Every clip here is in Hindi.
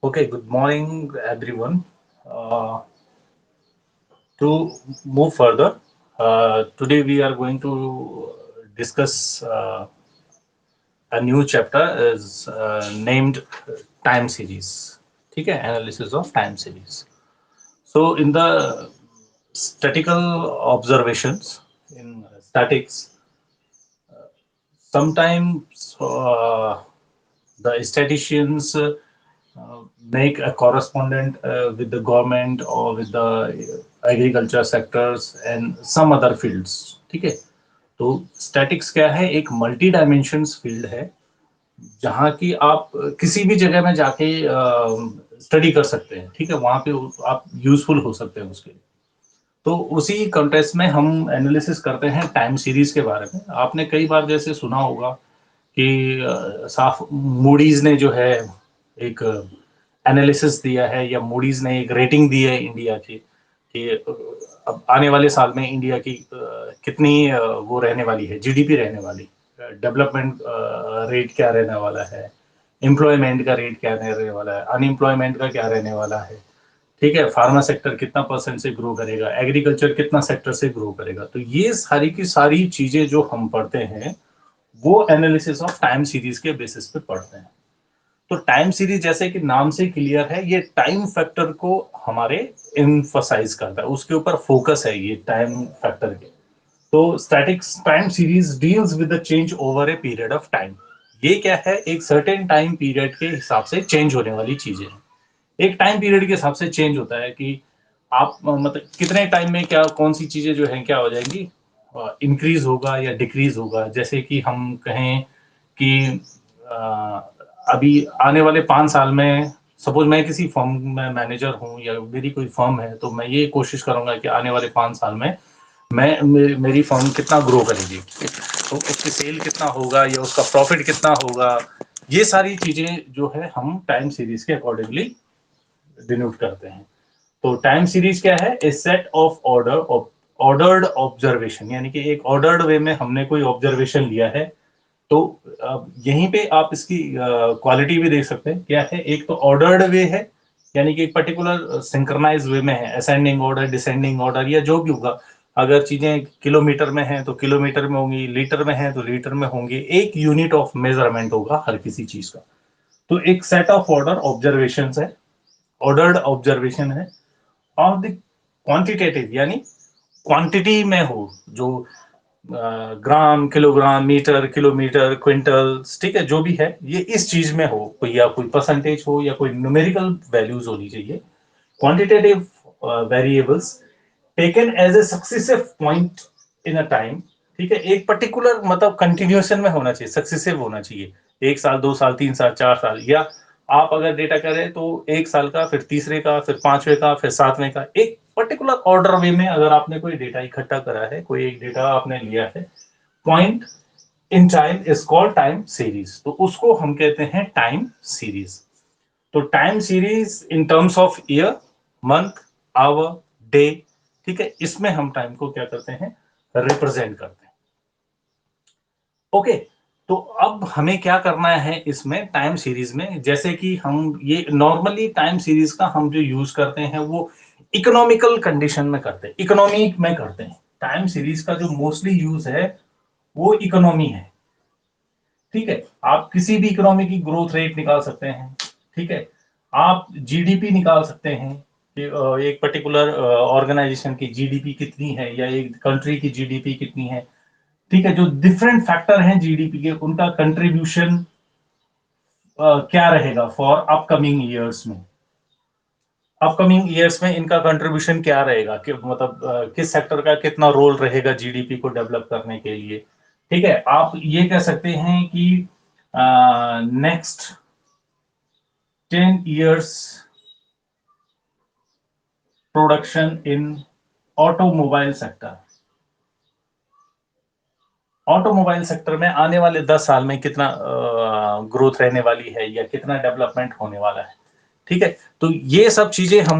Okay, good morning, everyone. Uh, to move further, today we are going to discuss a new chapter is named time series. ठीक है, analysis of time series. So, in the statical observations in statics, sometimes the statisticians make a correspondent with the government or with the agriculture sectors and some other fields. ठीक है, तो स्टैटिक्स क्या है? एक मल्टी डायमेंशंस फील्ड है जहाँ की आप किसी भी जगह में जाके स्टडी कर सकते हैं। ठीक है, वहां पे आप यूजफुल हो सकते हैं उसके लिए। तो उसी कॉन्टेक्स्ट में हम एनालिसिस करते हैं टाइम सीरीज के बारे में। आपने कई बार जैसे सुना होगा कि साफ मूडीज ने जो है एक एनालिसिस दिया है या मूडीज ने एक रेटिंग दी है इंडिया की कि अब आने वाले साल में इंडिया की कितनी वो रहने वाली है, जीडीपी रहने वाली, डेवलपमेंट रेट क्या रहने वाला है, एम्प्लॉयमेंट का रेट क्या रहने वाला है, अनएम्प्लॉयमेंट का क्या रहने वाला है। ठीक है, फार्मा सेक्टर कितना परसेंट से ग्रो करेगा, एग्रीकल्चर कितना सेक्टर से ग्रो करेगा। तो ये सारी की सारी चीजें जो हम पढ़ते हैं वो एनालिसिस ऑफ टाइम सीरीज के बेसिस पे पढ़ते हैं। तो टाइम सीरीज जैसे कि नाम से क्लियर है, ये टाइम फैक्टर को हमारे इम्फसाइज करता है, उसके ऊपर फोकस है ये टाइम फैक्टर के। तो statics time series deals with the change over a period of time. ये क्या है? एक सर्टेन टाइम पीरियड के हिसाब से चेंज होने वाली चीजें हैं। एक टाइम पीरियड के हिसाब से चेंज होता है कि आप मतलब कितने टाइम में क्या कौन सी चीजें जो है क्या हो जाएंगी, इंक्रीज होगा या डिक्रीज होगा। जैसे कि हम कहें कि अभी आने वाले 5 साल में सपोज मैं किसी फर्म में मैनेजर हूँ या मेरी कोई फर्म है, तो मैं ये कोशिश करूंगा कि आने वाले 5 साल में मेरी फर्म कितना ग्रो करेगी, तो उसकी सेल कितना होगा या उसका प्रॉफिट कितना होगा। ये सारी चीजें जो है हम टाइम सीरीज के अकॉर्डिंगली डिनोट करते हैं। तो टाइम सीरीज क्या है? ए सेट ऑफ ऑर्डर्ड ऑब्जर्वेशन, यानी कि एक ऑर्डर्ड वे में हमने कोई ऑब्जर्वेशन लिया है। तो यहीं पे आप इसकी क्वालिटी भी देख सकते हैं। क्या है? एक तो ऑर्डर्ड वे है, यानी कि एक पर्टिकुलर सिंक्रोनाइज वे में है, असेंडिंग ऑर्डर, डिसेंडिंग ऑर्डर या जो भी होगा। अगर चीजें किलोमीटर में हैं तो किलोमीटर में होंगी, लीटर में है तो लीटर में होंगी, एक यूनिट ऑफ मेजरमेंट होगा हर किसी चीज का। तो एक सेट ऑफ ऑर्डर ऑब्जर्वेशन है, ऑर्डर्ड ऑब्जर्वेशन है। और द क्वांटिटेटिव यानी क्वांटिटी में हो, जो ग्राम, किलोग्राम, मीटर, किलोमीटर, क्विंटल, ठीक है, जो भी है ये इस चीज में हो, कोई या कोई परसेंटेज हो या कोई न्यूमेरिकल वैल्यूज होनी चाहिए। Quantitative variables taken as a successive point in a time. ठीक है, एक पर्टिकुलर मतलब कंटिन्यूएशन में होना चाहिए, सक्सेसिव होना चाहिए। 1 साल, 2 साल, 3 साल, 4 साल, या आप अगर डेटा करें तो 1 साल का, फिर तीसरे का, फिर पांचवें का, फिर सातवें का, एक पर्टिकुलर ऑर्डर वे में अगर आपने कोई डेटा इकट्ठा करा है, कोई एक डेटा आपने लिया है, point in time is called time series. तो उसको हम कहते हैं टाइम सीरीज। तो time series in terms of year, month, hour, day, ठीक है, इसमें हम टाइम को क्या करते हैं? रिप्रेजेंट करते हैं। ओके, तो अब हमें क्या करना है इसमें टाइम सीरीज में? जैसे कि हम ये नॉर्मली टाइम सीरीज का हम जो यूज करते हैं वो इकोनॉमिकल कंडीशन में करते हैं, इकोनॉमी में करते हैं। टाइम सीरीज का जो मोस्टली यूज है वो इकोनॉमी है। ठीक है, आप किसी भी इकोनॉमी की ग्रोथ रेट निकाल सकते हैं। ठीक है, आप जीडीपी निकाल सकते हैं कि एक पर्टिकुलर ऑर्गेनाइजेशन की जीडीपी कितनी है या एक कंट्री की जीडीपी कितनी है। ठीक है, जो डिफरेंट फैक्टर हैं जीडीपी के, उनका कंट्रीब्यूशन क्या रहेगा फॉर अपकमिंग ईयर्स में। अपकमिंग ईयर्स में इनका कंट्रीब्यूशन क्या रहेगा कि मतलब किस सेक्टर का कितना रोल रहेगा जीडीपी को डेवलप करने के लिए। ठीक है, आप ये कह सकते हैं कि next 10 years production in automobile sector, automobile sector में आने वाले 10 साल में कितना ग्रोथ रहने वाली है या कितना डेवलपमेंट होने वाला है। ठीक है, तो ये सब चीजें हम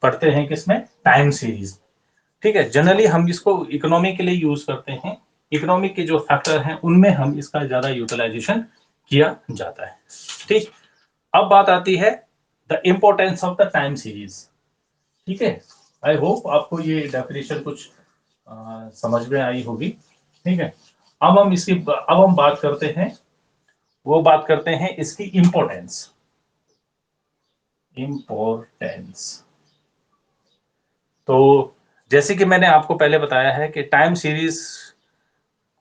पढ़ते हैं किसमें? Time series. ठीक है, जनरली हम इसको इकोनॉमी के लिए यूज करते हैं। इकोनॉमिक के जो फैक्टर हैं उनमें हम इसका ज्यादा यूटिलाइजेशन किया जाता है। ठीक, अब बात आती है the importance of the time series. ठीक है, आई होप आपको ये डेफिनेशन कुछ समझ में आई होगी। ठीक है, अब हम बात करते हैं, वो बात करते हैं इसकी इम्पोर्टेंस। तो जैसे कि मैंने आपको पहले बताया है कि टाइम सीरीज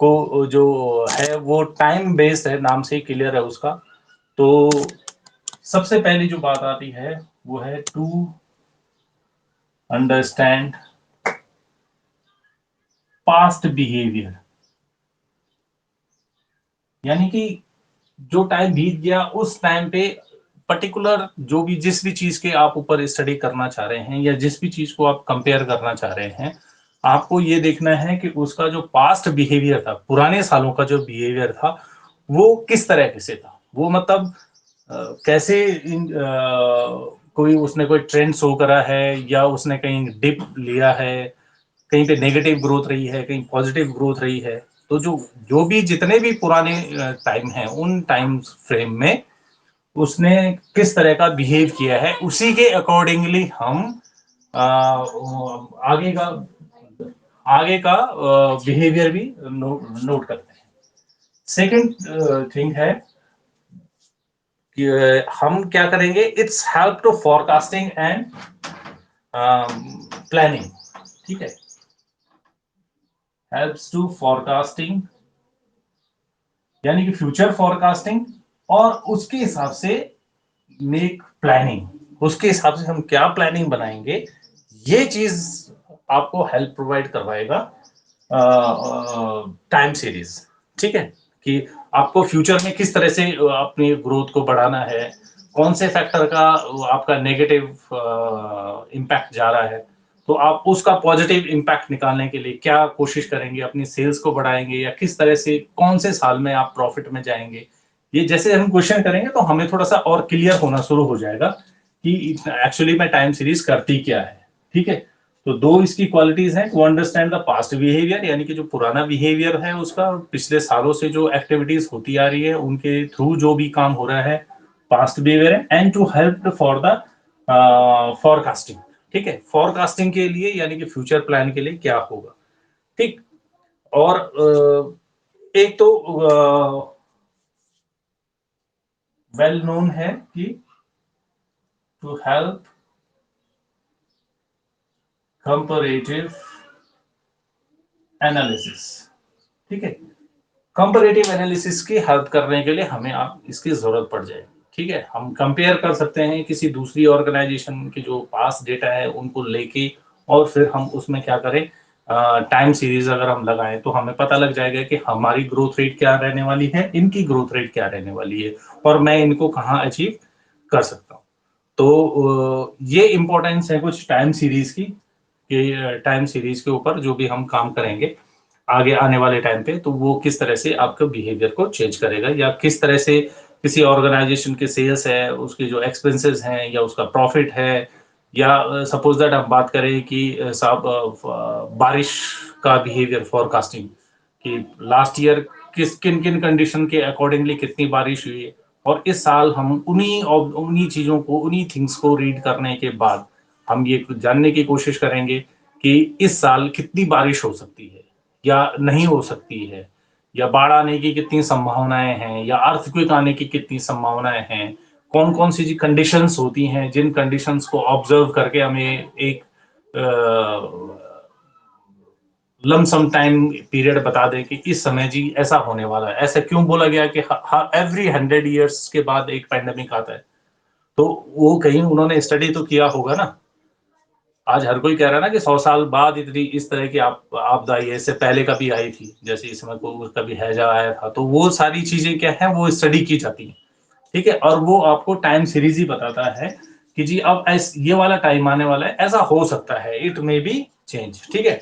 को जो है वो टाइम बेस्ड है, नाम से ही क्लियर है उसका। तो सबसे पहली जो बात आती है वो है टू अंडरस्टैंड पास्ट बिहेवियर, यानी कि जो टाइम बीत गया उस टाइम पे पर्टिकुलर जो भी जिस भी चीज के आप ऊपर स्टडी करना चाह रहे हैं या जिस भी चीज को आप कंपेयर करना चाह रहे हैं, आपको ये देखना है कि उसका जो पास्ट बिहेवियर था, पुराने सालों का जो बिहेवियर था वो किस तरह से था। वो मतलब कैसे कोई उसने कोई ट्रेंड शो करा है या उसने कहीं डिप लिया है, कहीं पे नेगेटिव ग्रोथ रही है, कहीं पॉजिटिव ग्रोथ रही है। तो जो जो भी जितने भी पुराने टाइम हैं उन टाइम फ्रेम में उसने किस तरह का बिहेव किया है, उसी के अकॉर्डिंगली हम आगे का बिहेवियर भी नोट करते हैं। सेकंड थिंग है कि हम क्या करेंगे, it's help to forecasting and planning. ठीक है, हेल्प्स टू फोरकास्टिंग यानी कि फ्यूचर फोरकास्टिंग, और उसके हिसाब से मेक प्लानिंग, उसके हिसाब से हम क्या प्लानिंग बनाएंगे, ये चीज आपको हेल्प प्रोवाइड करवाएगा टाइम सीरीज। ठीक है, कि आपको फ्यूचर में किस तरह से अपनी ग्रोथ को बढ़ाना है, कौन से फैक्टर का आपका नेगेटिव इम्पैक्ट जा रहा है, तो आप उसका पॉजिटिव इम्पैक्ट निकालने के लिए क्या कोशिश करेंगे, अपनी सेल्स को बढ़ाएंगे या किस तरह से कौन से साल में आप प्रॉफिट में जाएंगे। ये जैसे हम क्वेश्चन करेंगे तो हमें थोड़ा सा और क्लियर होना शुरू हो जाएगा कि एक्चुअली में टाइम सीरीज करती क्या है। ठीक है, तो दो इसकी क्वालिटीज हैं, to understand the past behaviour, यानी कि जो पुराना बिहेवियर है उसका, पिछले सालों से जो एक्टिविटीज होती आ रही है उनके थ्रू जो भी काम हो रहा है, पास्ट बिहेवियर है। And to help for the forecasting. ठीक है, फॉरकास्टिंग के लिए यानी कि फ्यूचर प्लान के लिए क्या होगा। ठीक, और एक तो वेल नोन है कि टू हेल्प कंपैरेटिव एनालिसिस। ठीक है, कंपैरेटिव एनालिसिस की हेल्प करने के लिए हमें आप इसकी जरूरत पड़ जाएगी। ठीक है, हम कंपेयर कर सकते हैं किसी दूसरी ऑर्गेनाइजेशन की जो पास डेटा है उनको लेके, और फिर हम उसमें क्या करें, टाइम सीरीज अगर हम लगाएं तो हमें पता लग जाएगा कि हमारी ग्रोथ रेट क्या रहने वाली है, इनकी ग्रोथ रेट क्या रहने वाली है, और मैं इनको कहाँ अचीव कर सकता हूँ। तो ये इंपॉर्टेंस है कुछ टाइम सीरीज की, कि टाइम सीरीज के ऊपर जो भी हम काम करेंगे आगे आने वाले टाइम पे, तो वो किस तरह से आपके बिहेवियर को चेंज करेगा, या किस तरह से किसी ऑर्गेनाइजेशन के सेल्स है उसके जो एक्सपेंसेस हैं या उसका प्रॉफिट है, या सपोज दैट हम बात करें कि साहब बारिश का बिहेवियर फोरकास्टिंग, कि लास्ट ईयर किन किन कंडीशन के अकॉर्डिंगली कितनी बारिश हुई है, और इस साल हम उन्हीं चीजों को, उन्हीं थिंग्स को रीड करने के बाद हम ये जानने की कोशिश करेंगे कि इस साल कितनी बारिश हो सकती है या नहीं हो सकती है, या बाढ़ आने की कितनी संभावनाएं हैं, या अर्थक्वेक आने की कितनी संभावनाएं हैं, कौन कौन सी कंडीशंस होती हैं जिन कंडीशंस को ऑब्जर्व करके हमें एक लमसम टाइम पीरियड बता दें कि इस समय जी ऐसा होने वाला है। ऐसा क्यों बोला गया कि एवरी 100 ईयर्स के बाद एक पैंडेमिक आता है, तो वो कहीं उन्होंने स्टडी तो किया होगा ना। आज हर कोई कह रहा है ना कि 100 साल बाद इतनी इस तरह की आपदा आई है, इससे पहले कभी आई थी, जैसे इस समय को कभी हैजा आया था, तो वो सारी चीजें क्या है वो स्टडी की जाती है। ठीक है, और वो आपको टाइम सीरीज ही बताता है कि जी अब ये वाला टाइम आने वाला है, ऐसा हो सकता है, इट मे बी चेंज। ठीक है,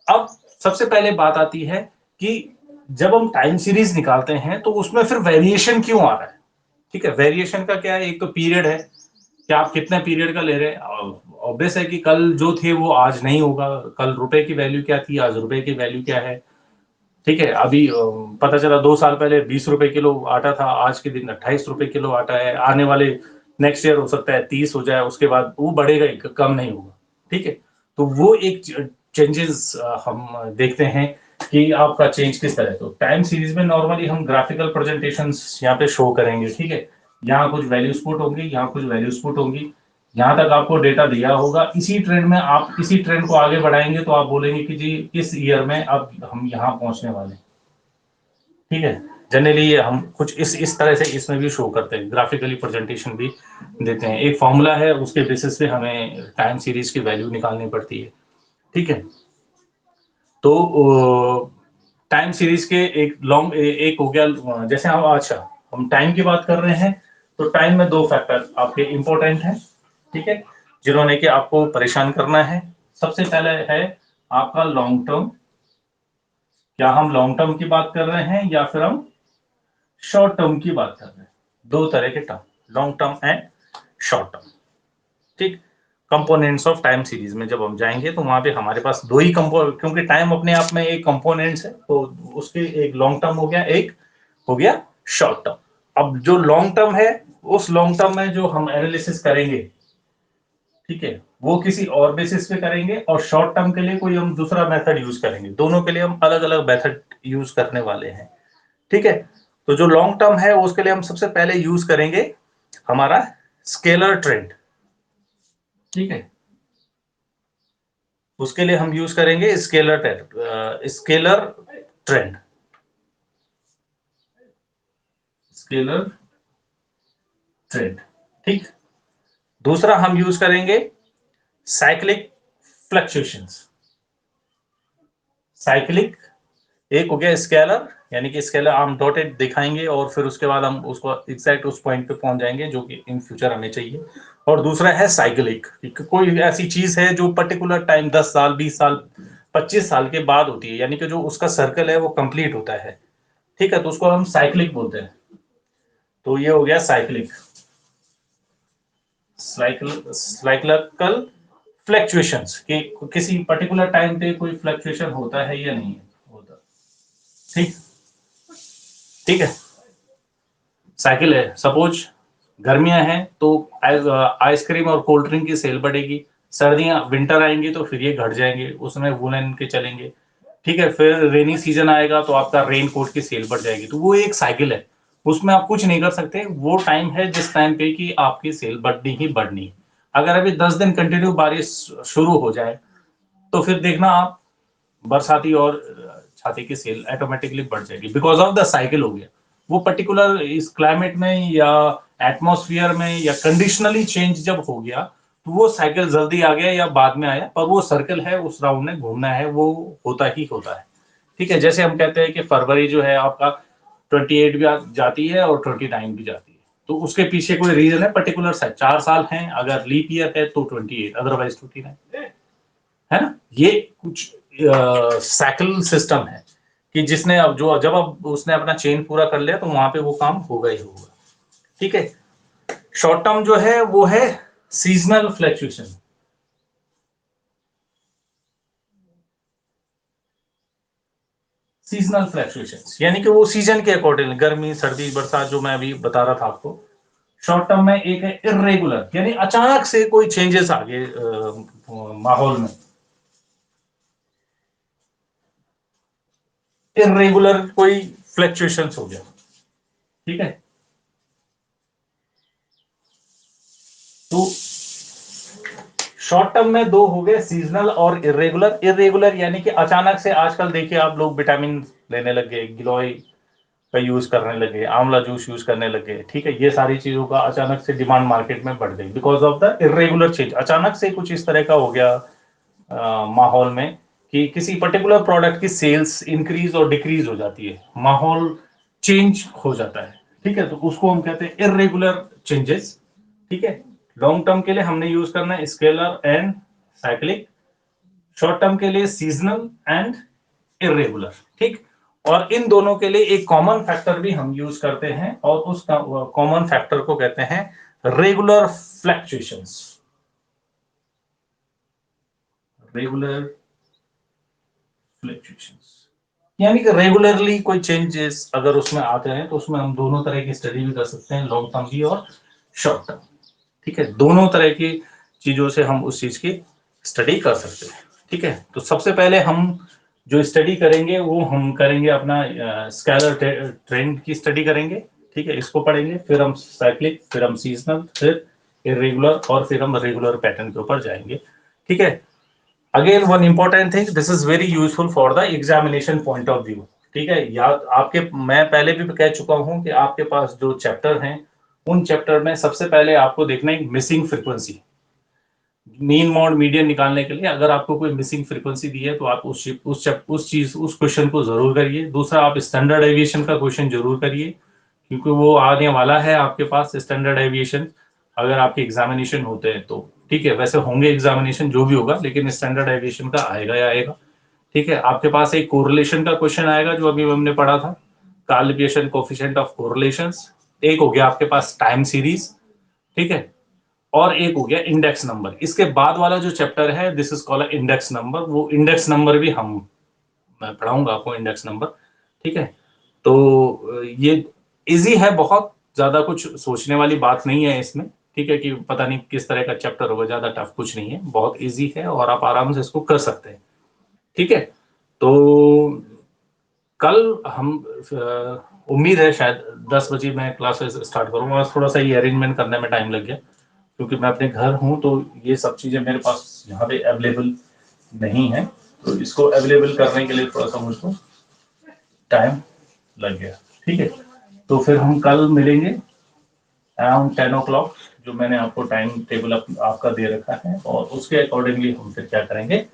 अब सबसे पहले बात आती है कि जब हम टाइम सीरीज निकालते हैं तो उसमें फिर वेरिएशन क्यों आ रहा है। ठीक है, वेरिएशन का क्या है, एक तो पीरियड है कि आप कितने पीरियड का ले रहे हैं। ऑब्वियस है कि कल जो थे वो आज नहीं होगा, कल रुपए की वैल्यू क्या थी, आज रुपए की वैल्यू क्या है। ठीक है, अभी पता चला 2 साल पहले 20 रुपए किलो आटा था, आज के दिन 28 रुपए किलो आटा है, आने वाले नेक्स्ट ईयर हो सकता है 30 हो जाए, उसके बाद वो बढ़ेगा ही, कम नहीं होगा। ठीक है, तो वो एक चेंजेस हम देखते हैं कि आपका चेंज किस तरह। तो टाइम सीरीज में नॉर्मली हम ग्राफिकल प्रेजेंटेशंस यहाँ पे शो करेंगे। ठीक है, यहाँ कुछ वैल्यूज पुट होंगी, यहाँ कुछ वैल्यूज पुट होंगी, यहाँ तक आपको डेटा दिया होगा। इसी ट्रेंड में आप इसी ट्रेंड को आगे बढ़ाएंगे तो आप बोलेंगे कि जी इस ईयर में अब हम यहाँ पहुंचने वाले हैं। ठीक है, जनरली हम कुछ इस तरह से इसमें भी शो करते हैं, ग्राफिकली प्रेजेंटेशन भी देते हैं। एक फॉर्मूला है, उसके बेसिस पे हमें टाइम सीरीज की वैल्यू निकालनी पड़ती है। ठीक है, तो टाइम सीरीज के एक लॉन्ग एक हो गया। जैसे हम अच्छा हम टाइम की बात कर रहे हैं, तो टाइम में दो फैक्टर आपके इंपॉर्टेंट हैं। ठीक है, जिन्होंने कि आपको परेशान करना है। सबसे पहले है आपका लॉन्ग टर्म। क्या हम लॉन्ग टर्म की बात कर रहे हैं या फिर हम शॉर्ट टर्म की बात कर रहे हैं? दो तरह के term, long term and short term. ठीक, कंपोनेंट्स ऑफ टाइम सीरीज में जब हम जाएंगे तो वहां पे हमारे पास दो ही कंपोनेंट, क्योंकि टाइम अपने आप में एक कंपोनेंट्स है, तो उसके एक लॉन्ग टर्म हो गया, एक हो गया शॉर्ट टर्म। अब जो लॉन्ग टर्म है, उस लॉन्ग टर्म में जो हम एनालिसिस करेंगे, ठीक है, वो किसी और बेसिस पे करेंगे, और शॉर्ट टर्म के लिए कोई हम दूसरा मेथड यूज करेंगे। दोनों के लिए हम अलग अलग मेथड यूज करने वाले हैं। ठीक है, तो जो लॉन्ग टर्म है उसके लिए हम सबसे पहले यूज करेंगे हमारा स्केलर ट्रेंड। ठीक है, उसके लिए हम यूज करेंगे स्केलर ट्रेंड, स्केलर ट्रेंड। ठीक, दूसरा हम यूज करेंगे साइक्लिक फ्लक्चुएशंस। साइक्लिक, एक हो गया स्केलर, यानी कि स्केलर हम डॉटेड दिखाएंगे और फिर उसके बाद हम उसको एग्जैक्ट उस पॉइंट पे पहुंच जाएंगे जो कि इन फ्यूचर हमें चाहिए। और दूसरा है साइक्लिक, कोई ऐसी चीज है जो पर्टिकुलर टाइम 10 साल 20 साल 25 साल के बाद होती है, यानी कि जो उसका सर्कल है वो कंप्लीट होता है। ठीक है, तो उसको हम साइक्लिक बोलते हैं। तो ये हो गया साइक्लिक, साइक्लिकल फ्लक्चुएशंस, कि किसी पर्टिकुलर टाइम पे कोई फ्लक्चुएशन होता है या नहीं होता। ठीक, ठीक है, साइकिल है, सपोज गर्मियां हैं तो आइसक्रीम और कोल्ड ड्रिंक की सेल बढ़ेगी, सर्दियां विंटर आएंगी तो फिर ये घट जाएंगे, उसमें वुलन के चलेंगे। ठीक है, फिर रेनी सीजन आएगा तो आपका रेन कोट की सेल बढ़ जाएगी। तो वो एक साइकिल है, उसमें आप कुछ नहीं कर सकते। वो टाइम है जिस टाइम पे कि आपकी सेल बढ़नी ही बढ़नी। अगर अभी 10 दिन कंटिन्यू बारिश शुरू हो जाए तो फिर देखना आप, बरसाती और छाती की सेल ऑटोमेटिकली बढ़ जाएगी, बिकॉज ऑफ द साइकिल हो गया। वो पर्टिकुलर इस क्लाइमेट में या एटमॉस्फेयर में या कंडीशनली चेंज जब हो गया, तो वो साइकिल जल्दी आ गया या बाद में आया, पर वो सर्कल है, उस राउंड में घूमना है, वो होता ही होता है। ठीक है, जैसे हम कहते हैं कि फरवरी जो है आपका 28 भी जाती है और 29 भी जाती है, तो उसके पीछे कोई रीजन है पर्टिकुलर। 4 साल हैं, अगर लीप ईयर है तो 28, अदरवाइज 29, है ना। ये कुछ साइकिल सिस्टम है कि जिसने अब जो जब अब उसने अपना चेन पूरा कर लिया तो वहां पे वो काम होगा ही होगा। ठीक है, शॉर्ट टर्म जो है वो है सीजनल फ्लक्चुएशन। सीजनल फ्लक्चुएशन यानी कि वो सीजन के अकॉर्डिंग, गर्मी सर्दी बरसात, जो मैं अभी बता रहा था आपको। शॉर्ट टर्म में एक है इरेगुलर, यानी अचानक से कोई चेंजेस आ गए माहौल में। इरेगुलर कोई फ्लक्चुएशन हो गया। ठीक है, तो शॉर्ट टर्म में दो हो गए, सीजनल और इरेगुलर। इरेगुलर यानी कि अचानक से, आजकल देखिए आप लोग विटामिन लेने लग गए, गिलोय का यूज करने लगे, आंवला जूस यूज करने लगे। ठीक है, ये सारी चीजों का अचानक से डिमांड मार्केट में बढ़ गई, because of the irregular change. अचानक से कुछ इस तरह का हो गया माहौल में कि किसी पर्टिकुलर प्रोडक्ट की सेल्स इंक्रीज और डिक्रीज हो जाती है, माहौल चेंज हो जाता है। ठीक है, तो उसको हम कहते हैं इरेगुलर चेंजेस। ठीक है, लॉन्ग टर्म के लिए हमने यूज करना है scalar and cyclic, short term के लिए सीजनल एंड इरेगुलर। ठीक, और इन दोनों के लिए एक कॉमन फैक्टर भी हम यूज करते हैं, और उस कॉमन फैक्टर को कहते हैं रेगुलर फ्लक्चुएशंस। रेगुलर फ्लक्चुएशंस, यानी कि रेगुलरली कोई चेंजेस अगर उसमें आते हैं तो उसमें हम दोनों तरह की स्टडी भी कर सकते हैं, लॉन्ग टर्म की और शॉर्ट टर्म। ठीक है, दोनों तरह की चीजों से हम उस चीज की स्टडी कर सकते हैं। ठीक है, तो सबसे पहले हम जो स्टडी करेंगे वो हम करेंगे अपना स्केलर ट्रेंड की स्टडी करेंगे। ठीक है, इसको पढ़ेंगे, फिर हम साइक्लिक, फिर हम सीजनल, फिर इरेगुलर, और फिर हम रेगुलर पैटर्न के ऊपर जाएंगे। ठीक है, again one important thing, this is very useful for the examination point of view. ठीक है, या आपके, मैं पहले भी कह चुका हूं कि आपके पास जो चैप्टर हैं उन चैप्टर में सबसे पहले आपको देखना है missing frequency. Mean mod median निकालने के लिए अगर आपको कोई मिसिंग फ्रीक्वेंसी दी है तो आप उस क्वेश्चन को जरूर करिए। दूसरा, आप स्टैंडर्ड एविएशन का क्वेश्चन जरूर करिए, क्योंकि वो आने वाला है आपके पास स्टैंडर्ड एविएशन, अगर आपके एग्जामिनेशन होते हैं तो। ठीक है, वैसे होंगे एग्जामिनेशन जो भी होगा, लेकिन स्टैंडर्ड एविएशन का आएगा या आएगा। ठीक है, आपके पास एक कोरिलेशन का क्वेश्चन आएगा जो अभी हमने पढ़ा था, कार्लिपिएशन कोफिशिएंट ऑफ कोरिलेशंस। एक हो गया आपके पास टाइम सीरीज। ठीक है, और एक हो गया इंडेक्स नंबर। इसके बाद वाला जो चैप्टर है this is called index number, वो इंडेक्स नंबर भी हम, मैं पढ़ाऊंगा आपको इंडेक्स नंबर। ठीक है, तो ये इजी है, बहुत ज्यादा कुछ सोचने वाली बात नहीं है इसमें। ठीक है, कि पता नहीं किस तरह का चैप्टर होगा, ज्यादा टफ कुछ नहीं है, बहुत इजी है और आप आराम से इसको कर सकते हैं। ठीक है, तो कल हम उम्मीद है शायद 10 बजे मैं क्लासेस स्टार्ट करूंगा। थोड़ा सा ये अरेंजमेंट करने में टाइम लग गया, क्योंकि मैं अपने घर हूं तो ये सब चीजें मेरे पास यहाँ पे अवेलेबल नहीं है, तो इसको अवेलेबल करने के लिए थोड़ा सा मुझको टाइम लग गया। ठीक है, तो फिर हम कल मिलेंगे अराउंड 10 o'clock, जो मैंने आपको टाइम टेबल आपका दे रखा है, और उसके अकॉर्डिंगली हम फिर क्या करेंगे,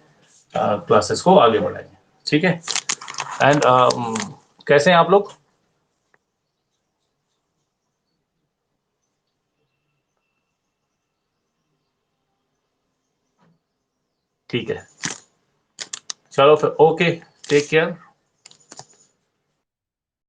क्लासेस को आगे बढ़ाएंगे। ठीक है, एंड कैसे हैं आप लोग? ठीक है, चलो फिर, ओके, टेक केयर।